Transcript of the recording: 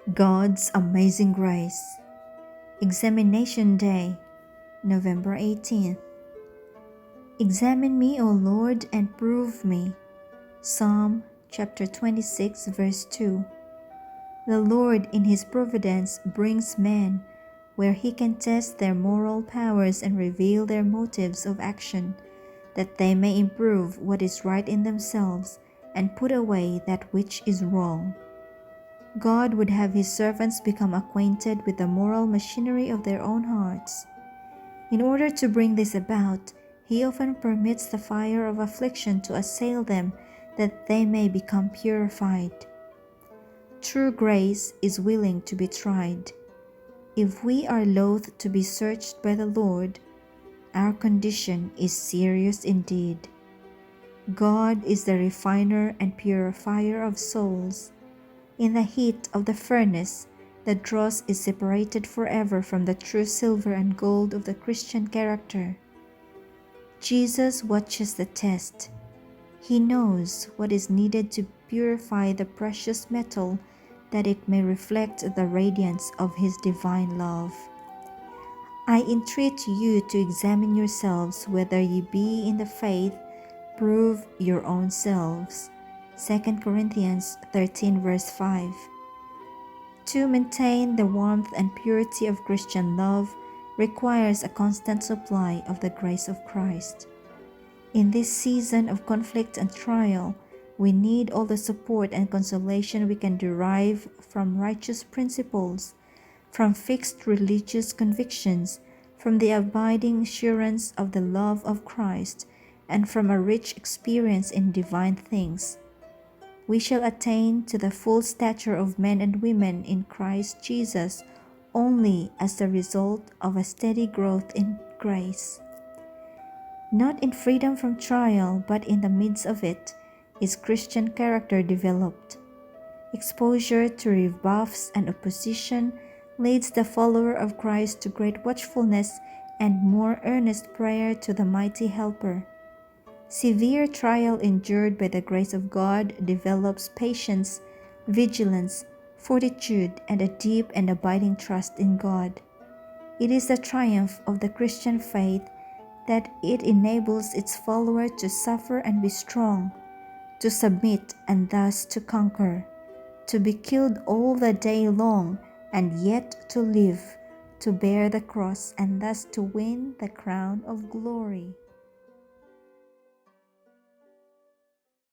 God's Amazing Grace. Examination Day, November 18th. Examine me, O Lord, and prove me. Psalm chapter 26, verse 2. The Lord in His providence brings men where He can test their moral powers and reveal their motives of action, that they may improve what is right in themselves and put away that which is wrong. God would have His servants become acquainted with the moral machinery of their own hearts. In order to bring this about, He often permits the fire of affliction to assail them, that they may become purified. True grace is willing to be tried. If we are loath to be searched by the Lord, our condition is serious indeed. God is the refiner and purifier of souls. In the heat of the furnace, the dross is separated forever from the true silver and gold of the Christian character. Jesus watches the test. He knows what is needed to purify the precious metal, that it may reflect the radiance of His divine love. I entreat you to examine yourselves whether ye be in the faith. Prove your own selves. 2 Corinthians 13 verse 5. To maintain the warmth and purity of Christian love requires a constant supply of the grace of Christ. In this season of conflict and trial, we need all the support and consolation we can derive from righteous principles, from fixed religious convictions, from the abiding assurance of the love of Christ, and from a rich experience in divine things. We shall attain to the full stature of men and women in Christ Jesus only as the result of a steady growth in grace. Not in freedom from trial, but in the midst of it, is Christian character developed. Exposure to rebuffs and opposition leads the follower of Christ to great watchfulness and more earnest prayer to the mighty Helper. Severe trial endured by the grace of God develops patience, vigilance, fortitude, and a deep and abiding trust in God. It is the triumph of the Christian faith that it enables its follower to suffer and be strong, to submit and thus to conquer, to be killed all the day long and yet to live, to bear the cross and thus to win the crown of glory.